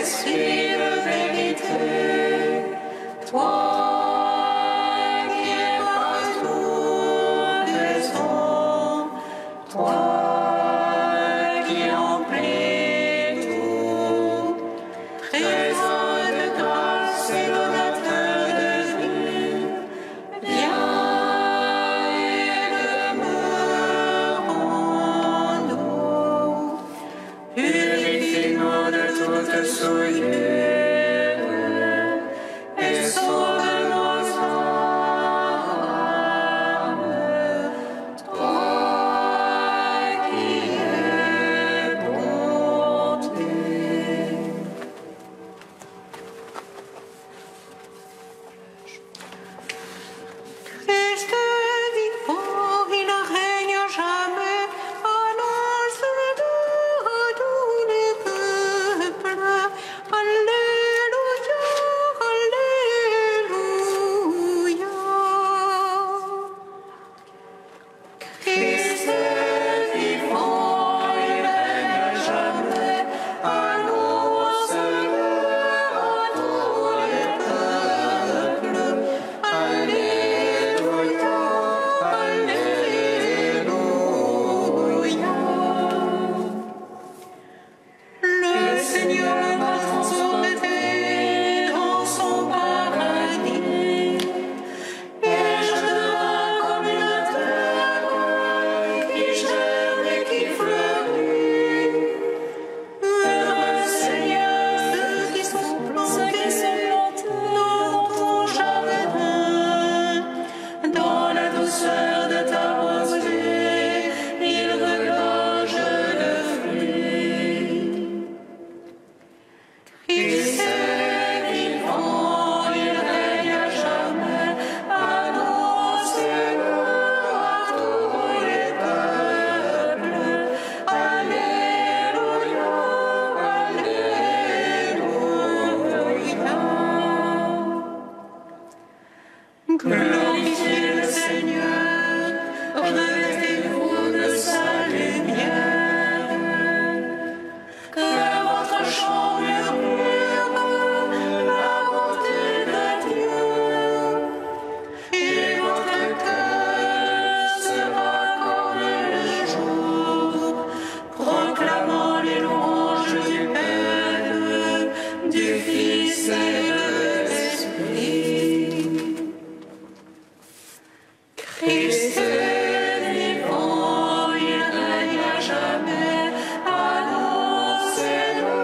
suis la vérité. Toi qui es partout présent, toi qui emplis tout, présent de grâce et donateur de vie, viens et demeure en nous. Purifie-nous de toute souillure et sauve nos âmes. Toi qui es bonté. Christ vivant, il règne à jamais, annonce-le à tous les peuples. Alléluia, Alléluia. Christ vivant, il règne à jamais, annonce-le à tous les peuples. Alléluia, Alléluia. Le Seigneur m'a transformé dans son paradis, et je devins comme une terre qui germe et qui fleurit. Heureux Seigneur, ceux qui sont plantés dans ton jardin, dans la douceur de ta rosée, ils regorgent de fruits. Christ est vivant, il règne à jamais, annoncez-le à tous les peuples. Alléluia, Alléluia. Glorifiez le Seigneur, revêtez-vous de sa lumière. Que votre chant murmure la bonté de Dieu, et votre cœur sera comme le jour, proclamant les louanges du Père, du Fils et de l'Esprit. Christ est vivant, il règne à jamais, annoncez-le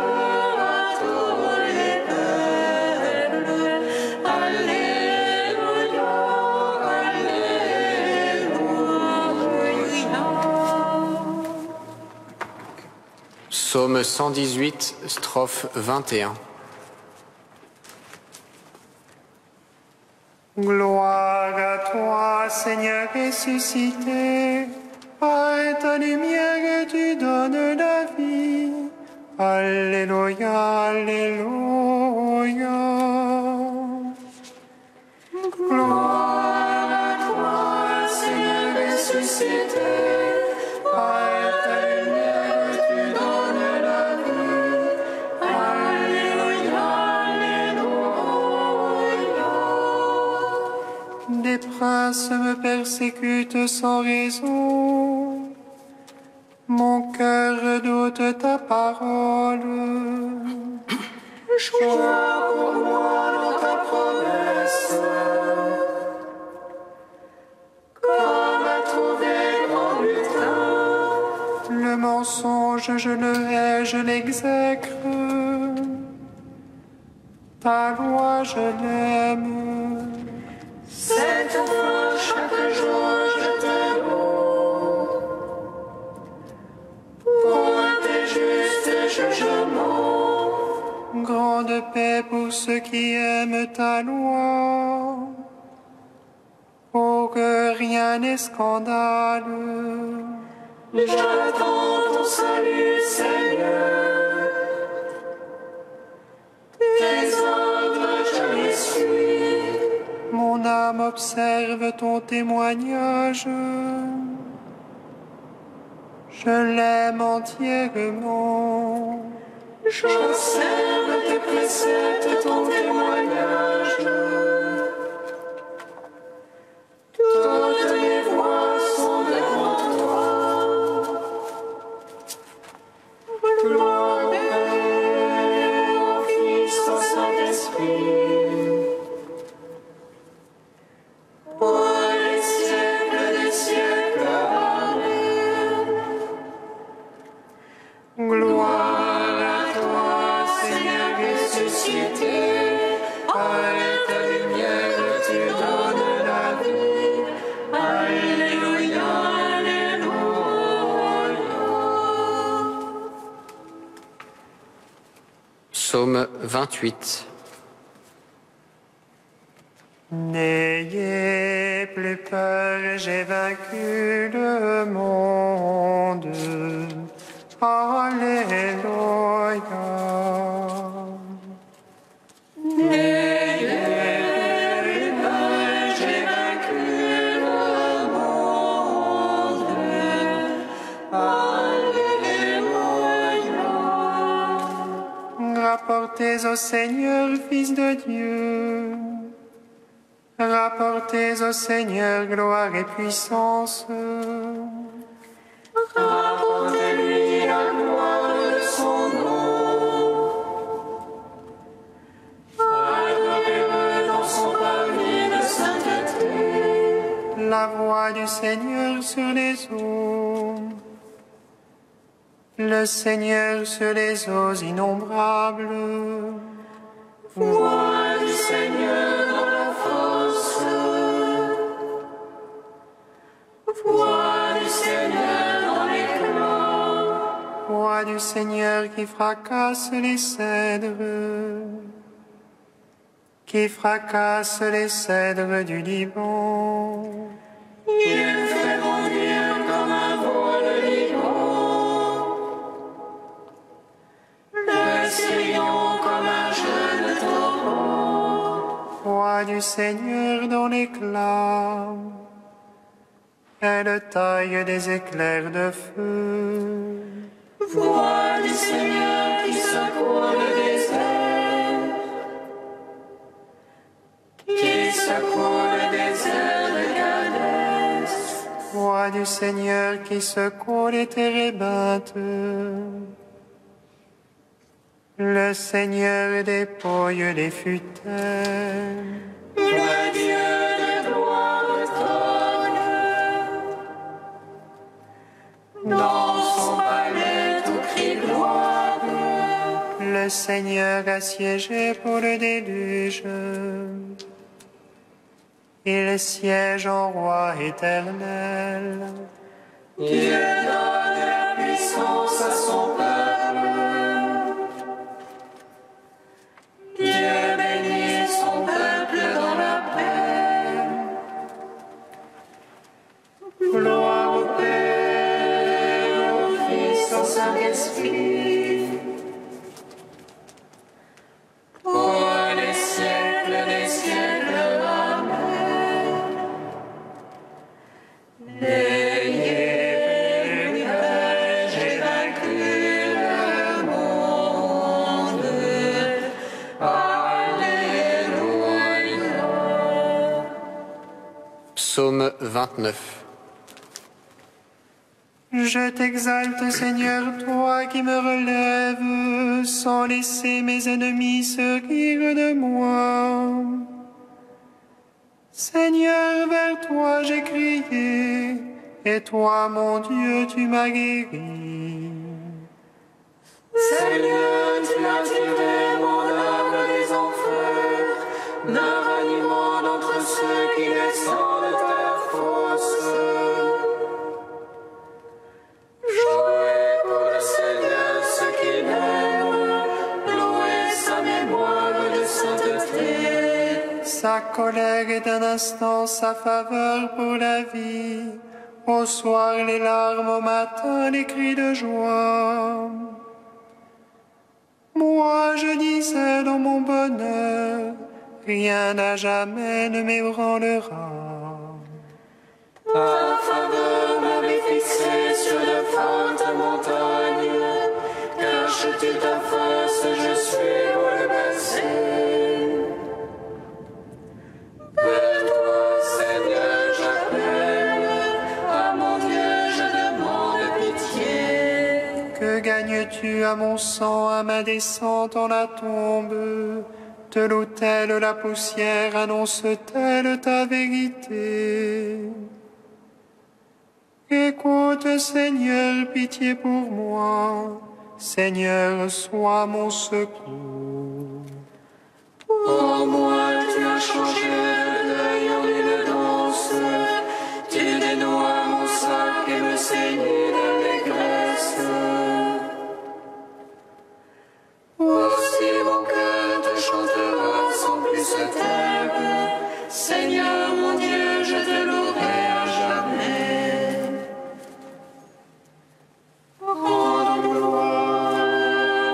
à tous les peuples. Alléluia, Alléluia. Psaume 118, strophe 21. Gloire à toi, Seigneur ressuscité, par ta lumière tu donnes la vie. Alléluia, Alléluia. Gloire à toi, Seigneur ressuscité, par ta lumière tu donnes la vie. Alléluia, Alléluia. Des princes me persécutent sans raison. Mon cœur redoute ta parole. Joie pour moi dans ta promesse, comme à trouver grand butin. Le mensonge, je le hais, je l'exècre. Ta loi, je l'aime. C'est toi chaque jour je te loue. Pour tes justes jugements, Grande paix pour ceux qui aiment ta loi. Oh, que rien n'est scandale. j'attends ton salut, Seigneur. Tes ordres, je les suis. Mon âme observe ton témoignage. Je l'aime entièrement. J'observe tes préceptes, ton témoignage. Toutes les voies sont devant toi. Gloire au Père, au Fils, au Saint-Esprit. Pour les siècles des siècles. Amen. Gloire à toi, Seigneur ressuscité. Par ta lumière, tu donnes la vie. Alléluia, Alléluia. Psaume 28. N'ayez plus peur, j'ai vaincu le monde. Alléluia. J'ai vaincu le monde. Alléluia. Rapportez au Seigneur, Fils de Dieu. Rapportez au Seigneur gloire et puissance. Rapportez-lui la gloire de son nom. Adorez-le dans son parvis de sainteté. La voix du Seigneur sur les eaux. Le Seigneur sur les eaux innombrables. Voix du Seigneur dans la force. Voix du Seigneur dans l'éclat. Voix du Seigneur qui fracasse les cèdres. Qui fracasse les cèdres du Liban. Il fait bondir comme un vol le Liban. Le Sillon comme un jeune torrent. Voix du Seigneur dans l'éclat. Elle taille des éclairs de feu. Voix du Seigneur qui secoue le désert. Qui secoue le désert de Cadès. Voix du Seigneur qui secoue les térébintes. Le Seigneur dépouille les futaies. Le Dieu de gloire trône. Dans son palais tout crie gloire. Le Seigneur a siégé pour le déluge. Il siège en roi éternel. Dieu donne la puissance à son peuple. Dieu bénit son peuple dans la paix. Gloire au Père, au Fils, au Saint-Esprit. Pour les siècles des siècles. Amen. N'ayez plus peur, j'ai vaincu le monde. Alléluia. Psaume 29. Je t'exalte, Seigneur, toi qui me relèves, sans laisser mes ennemis se rire de moi. Seigneur, vers toi j'ai crié, et toi, mon Dieu, tu m'as guéri. Seigneur, tu as tiré mon âme des enfers, d'un ralliement d'entre ceux qui descendent de ta fosse. Jouez pour le Seigneur ceux qui l'aiment, louez sa mémoire de sainteté. Sa colère est un instant, sa faveur pour la vie. Au soir les larmes, au matin les cris de joie. Moi je disais dans mon bonheur, rien à jamais ne m'ébranlera. Ta faveur m'avait fixé sur de fortes montagnes, cache-tu ta face à mon sang, à ma descente en la tombe. De l'autel la poussière annonce-t-elle ta vérité? Écoute, Seigneur, pitié pour moi. Seigneur, sois mon secours. Pour moi, tu as changé le deuil en une danse. Tu dénoues mon sac et me saignes d'allégresse. Aussi mon cœur te chantera sans plus se taire. Seigneur mon Dieu, je te louerai à jamais. Rendons gloire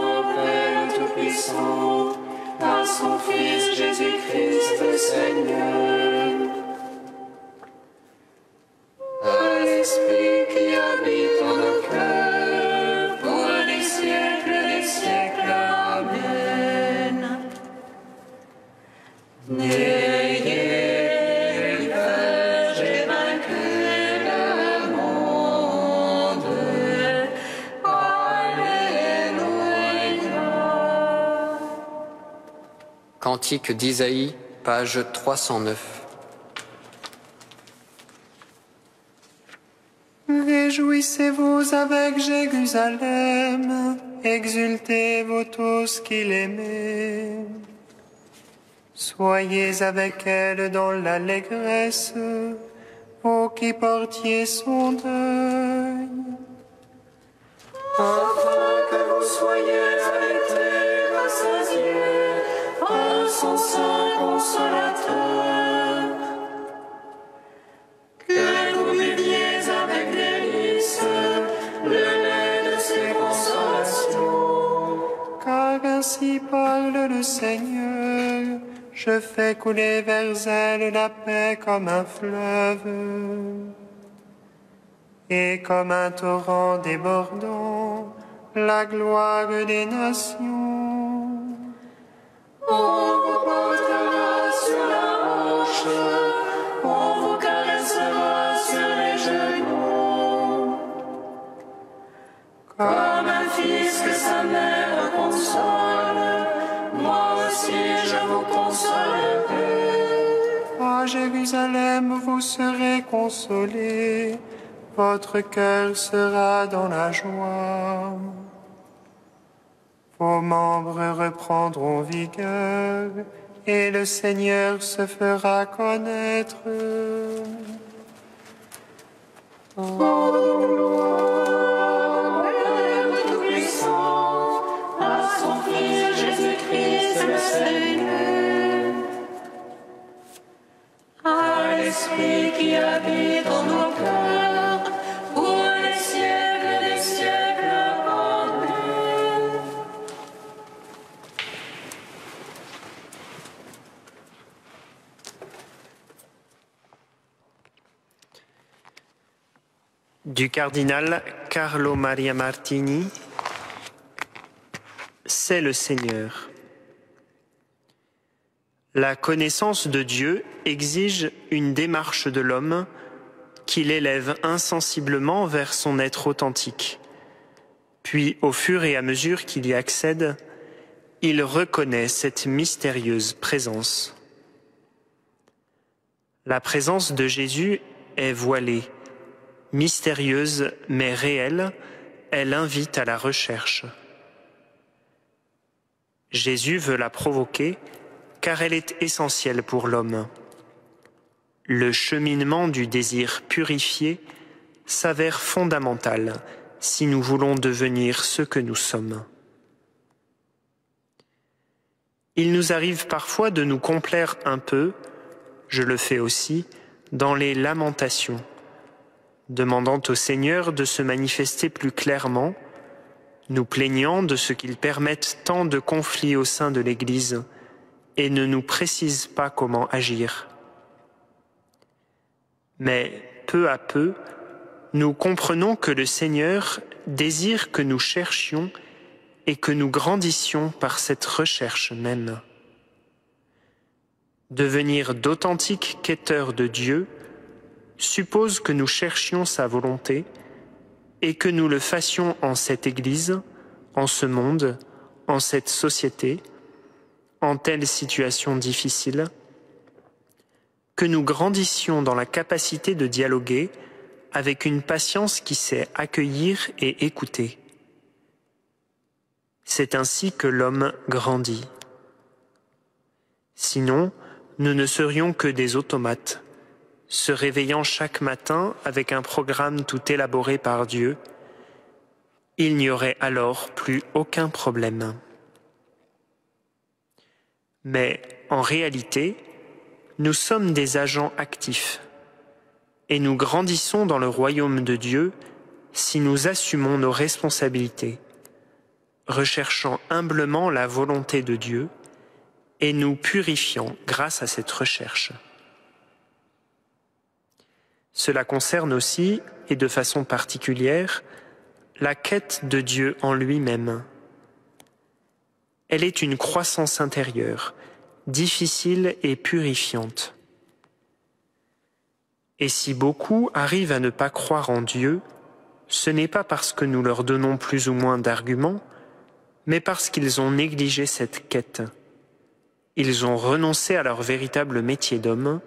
au Père Tout-Puissant, à son Fils Jésus-Christ le Seigneur, à l'Esprit qui habite en nos cœurs, pour les siècles des siècles. Amen. N'ayez peur, j'ai vaincu le monde. Alléluia. Cantique d'Isaïe, page 309. Réjouissez-vous avec Jérusalem, exultez-vous tous qui l'aimez. Soyez avec elle dans l'allégresse, vous qui portiez son deuil. Afin que vous soyez arrêtés, rassasiés par son sein consolateur. Que vous buviez avec délice le lait de ses consolations. Car ainsi parle le Seigneur, je fais couler vers elle la paix comme un fleuve et comme un torrent débordant, la gloire des nations. On vous portera sur la hanche, on vous caressera sur les genoux. Comme un fils que sa mère console, moi aussi je vous consolerai. À Jérusalem, vous serez consolés, votre cœur sera dans la joie. Vos membres reprendront vigueur, et le Seigneur se fera connaître. Rendons gloire au Père Tout-Puissant, à son Fils Jésus-Christ le Seigneur, à l'Esprit qui habite en nos cœurs, pour les siècles des siècles. Amen. Du cardinal Carlo Maria Martini, c'est le Seigneur. La connaissance de Dieu exige une démarche de l'homme qui l'élève insensiblement vers son être authentique. Puis, au fur et à mesure qu'il y accède, il reconnaît cette mystérieuse présence. La présence de Jésus est voilée, mystérieuse mais réelle, elle invite à la recherche. Jésus veut la provoquer car elle est essentielle pour l'homme. Le cheminement du désir purifié s'avère fondamental si nous voulons devenir ce que nous sommes. Il nous arrive parfois de nous complaire un peu, je le fais aussi, dans les lamentations, demandant au Seigneur de se manifester plus clairement, nous plaignant de ce qu'il permette tant de conflits au sein de l'Église et ne nous précise pas comment agir. Mais peu à peu, nous comprenons que le Seigneur désire que nous cherchions et que nous grandissions par cette recherche même. Devenir d'authentiques quêteurs de Dieu suppose que nous cherchions sa volonté et que nous le fassions en cette Église en ce monde, en cette société, en telle situation difficile, que nous grandissions dans la capacité de dialoguer avec une patience qui sait accueillir et écouter. C'est ainsi que l'homme grandit. Sinon, nous ne serions que des automates, se réveillant chaque matin avec un programme tout élaboré par Dieu. Il n'y aurait alors plus aucun problème. Mais en réalité, nous sommes des agents actifs et nous grandissons dans le royaume de Dieu si nous assumons nos responsabilités, recherchant humblement la volonté de Dieu et nous purifiant grâce à cette recherche. Cela concerne aussi, et de façon particulière, la quête de Dieu en lui-même. Elle est une croissance intérieure, difficile et purifiante. Et si beaucoup arrivent à ne pas croire en Dieu, ce n'est pas parce que nous leur donnons plus ou moins d'arguments, mais parce qu'ils ont négligé cette quête. Ils ont renoncé à leur véritable métier d'homme,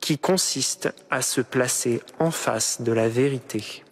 qui consiste à se placer en face de la vérité.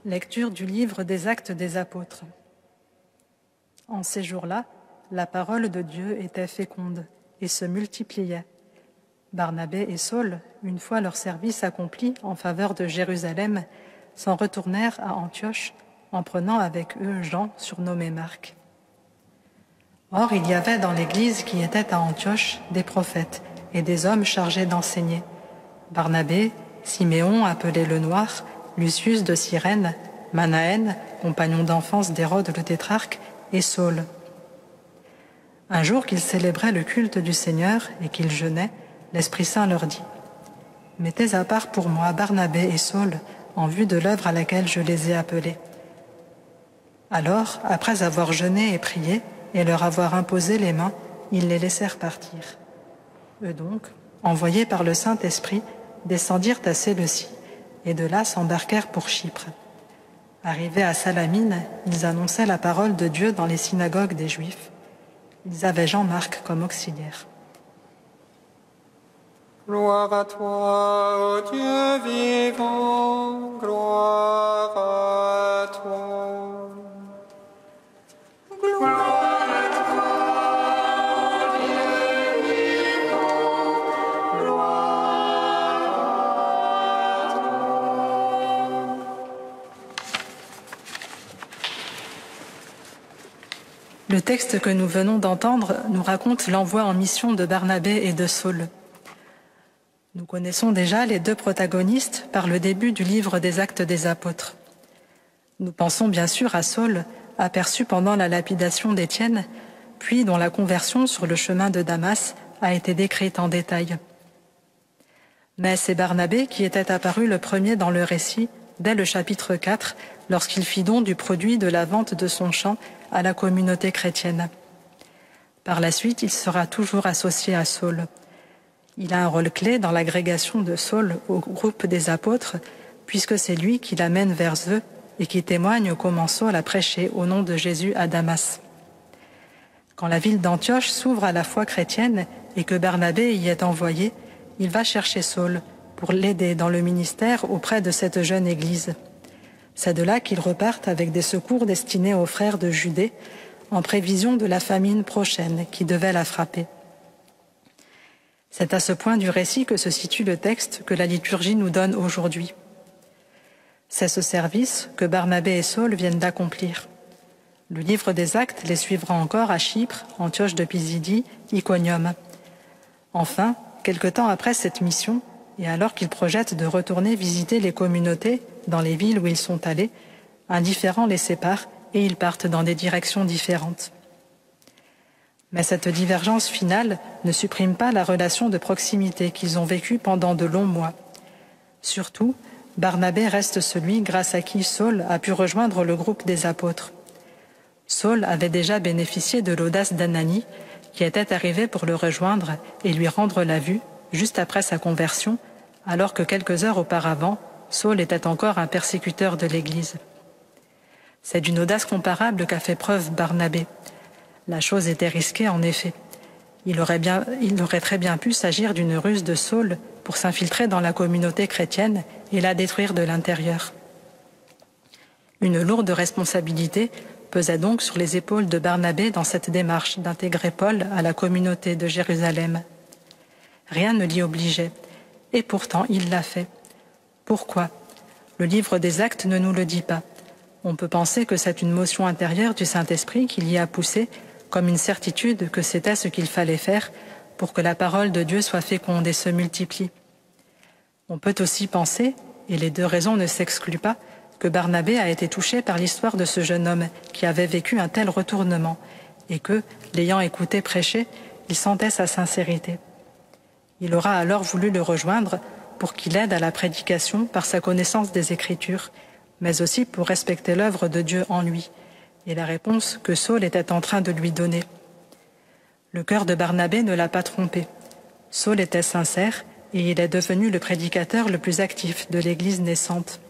Lecture du livre des Actes des Apôtres. En ces jours-là, la parole de Dieu était féconde et se multipliait. Barnabé et Saul, une fois leur service accompli en faveur de Jérusalem, s'en retournèrent à Antioche en prenant avec eux Jean, surnommé Marc. Or, il y avait dans l'Église qui était à Antioche des prophètes et des hommes chargés d'enseigner. Barnabé, Siméon, appelé le Noir, Lucius de Cyrène, Manaën, compagnon d'enfance d'Hérode le tétrarque, et Saul. Un jour qu'ils célébraient le culte du Seigneur et qu'ils jeûnaient, l'Esprit Saint leur dit « Mettez à part pour moi Barnabé et Saul en vue de l'œuvre à laquelle je les ai appelés. » Alors, après avoir jeûné et prié et leur avoir imposé les mains, ils les laissèrent partir. Eux donc, envoyés par le Saint-Esprit, descendirent à Séleucie et de là s'embarquèrent pour Chypre. Arrivés à Salamine, ils annonçaient la parole de Dieu dans les synagogues des Juifs. Ils avaient Jean-Marc comme auxiliaire. Gloire à toi, ô Dieu vivant, gloire à toi. Gloire à toi, ô Dieu vivant, gloire à toi. Le texte que nous venons d'entendre nous raconte l'envoi en mission de Barnabé et de Saul. Nous connaissons déjà les deux protagonistes par le début du livre des Actes des Apôtres. Nous pensons bien sûr à Saul, aperçu pendant la lapidation d'Étienne, puis dont la conversion sur le chemin de Damas a été décrite en détail. Mais c'est Barnabé qui était apparu le premier dans le récit, dès le chapitre 4, lorsqu'il fit don du produit de la vente de son champ à la communauté chrétienne. Par la suite, il sera toujours associé à Saul. Il a un rôle clé dans l'agrégation de Saul au groupe des apôtres, puisque c'est lui qui l'amène vers eux et qui témoigne comment Saul a prêché au nom de Jésus à Damas. Quand la ville d'Antioche s'ouvre à la foi chrétienne et que Barnabé y est envoyé, il va chercher Saul pour l'aider dans le ministère auprès de cette jeune église. C'est de là qu'ils repartent avec des secours destinés aux frères de Judée, en prévision de la famine prochaine qui devait la frapper. C'est à ce point du récit que se situe le texte que la liturgie nous donne aujourd'hui. C'est ce service que Barnabé et Saul viennent d'accomplir. Le livre des Actes les suivra encore à Chypre, Antioche de Pisidie, Iconium. Enfin, quelque temps après cette mission, et alors qu'ils projettent de retourner visiter les communautés dans les villes où ils sont allés, un différend les sépare et ils partent dans des directions différentes. Mais cette divergence finale ne supprime pas la relation de proximité qu'ils ont vécue pendant de longs mois. Surtout, Barnabé reste celui grâce à qui Saul a pu rejoindre le groupe des apôtres. Saul avait déjà bénéficié de l'audace d'Ananie, qui était arrivé pour le rejoindre et lui rendre la vue, juste après sa conversion, alors que quelques heures auparavant, Saul était encore un persécuteur de l'Église. C'est d'une audace comparable qu'a fait preuve Barnabé. La chose était risquée en effet. Il aurait très bien pu s'agir d'une ruse de Saul pour s'infiltrer dans la communauté chrétienne et la détruire de l'intérieur. Une lourde responsabilité pesait donc sur les épaules de Barnabé dans cette démarche d'intégrer Paul à la communauté de Jérusalem. Rien ne l'y obligeait, et pourtant il l'a fait. Pourquoi ? Le livre des Actes ne nous le dit pas. On peut penser que c'est une motion intérieure du Saint-Esprit qui l'y a poussé, comme une certitude que c'était ce qu'il fallait faire pour que la parole de Dieu soit féconde et se multiplie. On peut aussi penser, et les deux raisons ne s'excluent pas, que Barnabé a été touché par l'histoire de ce jeune homme qui avait vécu un tel retournement et que, l'ayant écouté prêcher, il sentait sa sincérité. Il aura alors voulu le rejoindre pour qu'il aide à la prédication par sa connaissance des Écritures, mais aussi pour respecter l'œuvre de Dieu en lui et la réponse que Saul était en train de lui donner. Le cœur de Barnabé ne l'a pas trompé. Saul était sincère et il est devenu le prédicateur le plus actif de l'Église naissante.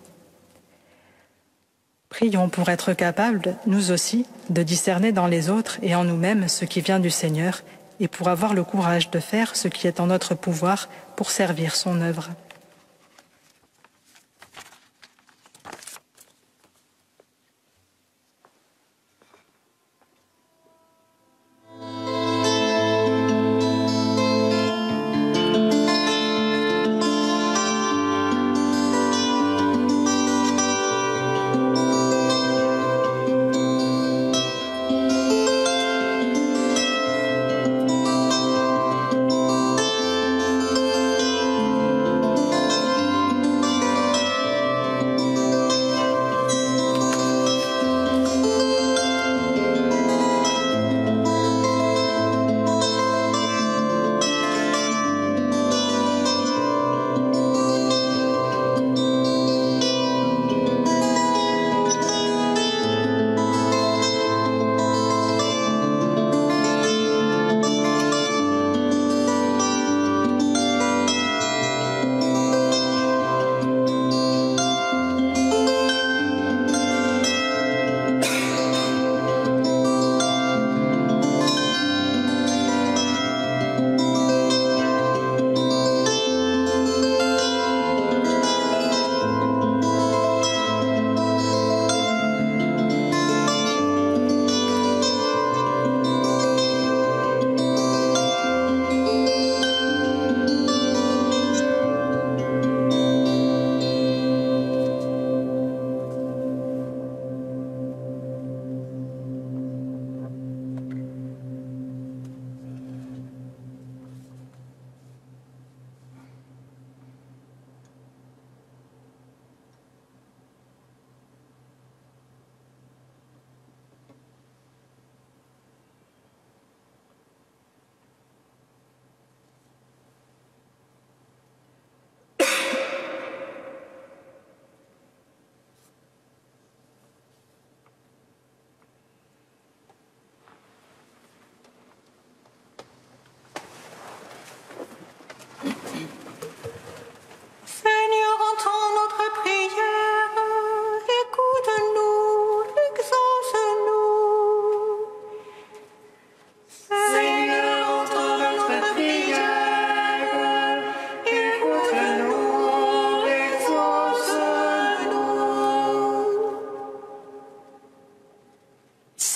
Prions pour être capables, nous aussi, de discerner dans les autres et en nous-mêmes ce qui vient du Seigneur et pour avoir le courage de faire ce qui est en notre pouvoir pour servir son œuvre.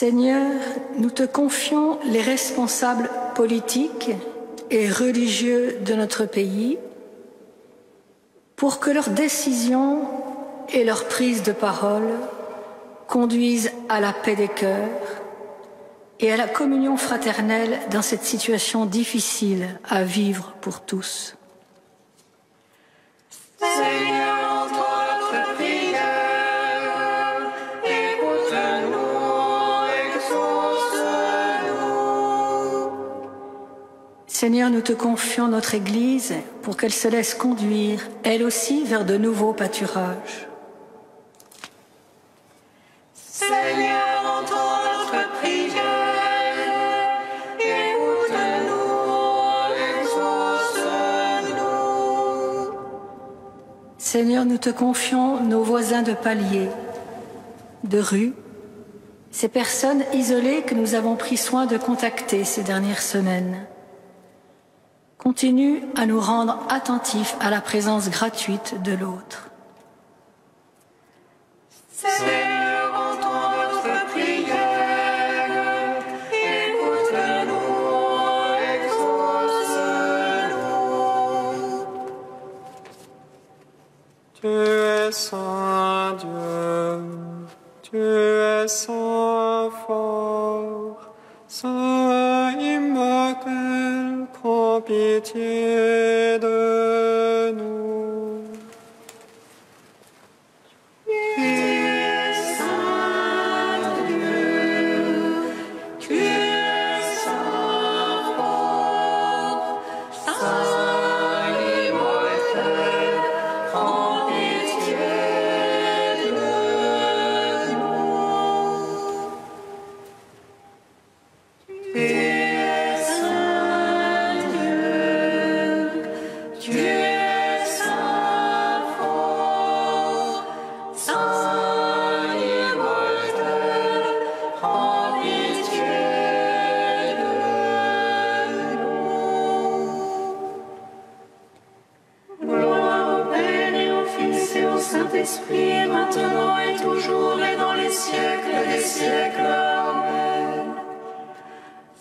Seigneur, nous te confions les responsables politiques et religieux de notre pays pour que leurs décisions et leurs prises de parole conduisent à la paix des cœurs et à la communion fraternelle dans cette situation difficile à vivre pour tous. Seigneur, entends notre prière, écoute-nous, exauce-nous. Seigneur, nous te confions notre Église pour qu'elle se laisse conduire, elle aussi, vers de nouveaux pâturages. Seigneur, entends notre prière, écoute-nous, exauce-nous. Seigneur, nous te confions nos voisins de palier, de rue, ces personnes isolées que nous avons pris soin de contacter ces dernières semaines. Continue à nous rendre attentifs à la présence gratuite de l'autre. Seigneur, entends notre prière, écoute-nous, exauce-nous. Tu es saint Dieu, tu es saint fort, saint immortel, prends pitié de nous. Tu es saint Dieu, tu es saint fort, saint immortel, prends pitié de nous. Tu es saint Dieu, tu es saint fort, saint immortel, prends pitié de nous. Gloire au Père et au Fils et au Saint-Esprit, maintenant et toujours et dans les siècles des siècles. Amen.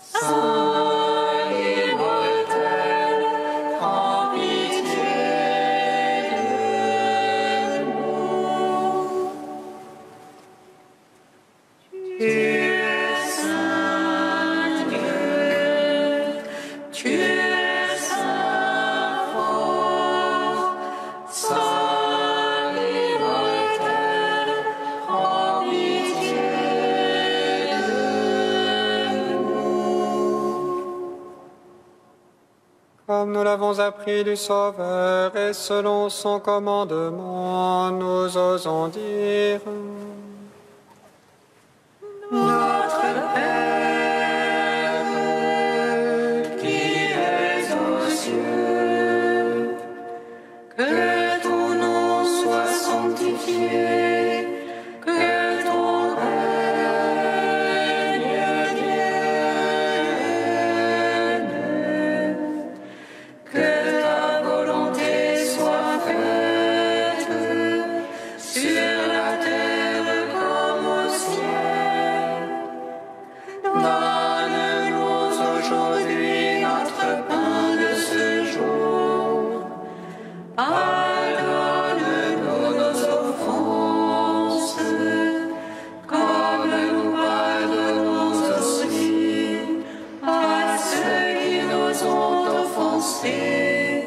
Saint immortel, prends pitié de nous. Tu es saint Dieu, tu es saint fort, saint immortel, prends pitié de nous. Comme nous l'avons appris du Sauveur et selon son commandement, nous osons dire: Notre Père, qui es aux cieux, que ton nom soit sanctifié, que ton règne vienne, que ta volonté soit faite sur la terre comme au ciel. Donne-nous aujourd'hui notre pain de ce jour. Pardonne-nous nos offenses, comme nous pardonnons aussi à ceux qui nous ont offensés.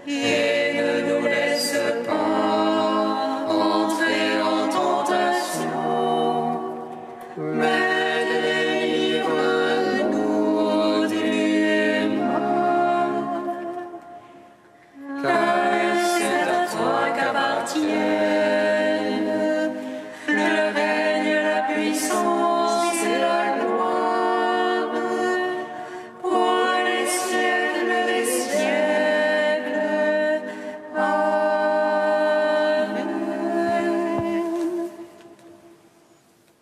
Et ne nous laisse pas entrer en tentation, mais délivre-nous du mal. Car c'est à toi qu'appartiennent le règne, la puissance et la gloire pour les siècles des siècles. Amen.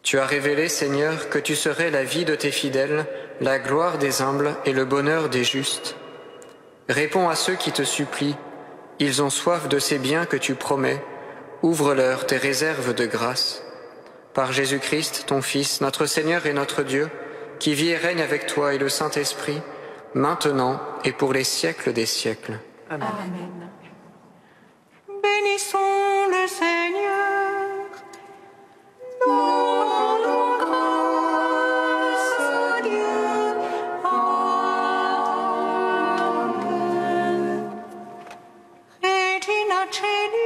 Tu as révélé, Seigneur, que tu serais la vie de tes fidèles, la gloire des humbles et le bonheur des justes. Réponds à ceux qui te supplient. Ils ont soif de ces biens que tu promets. Ouvre-leur tes réserves de grâce. par Jésus-Christ, ton Fils, notre Seigneur et notre Dieu, qui vit et règne avec toi et le Saint-Esprit, maintenant et pour les siècles des siècles. Amen. Amen. Bénissons le Seigneur. Nous rendons grâce à Dieu. Amen. Regina Celi.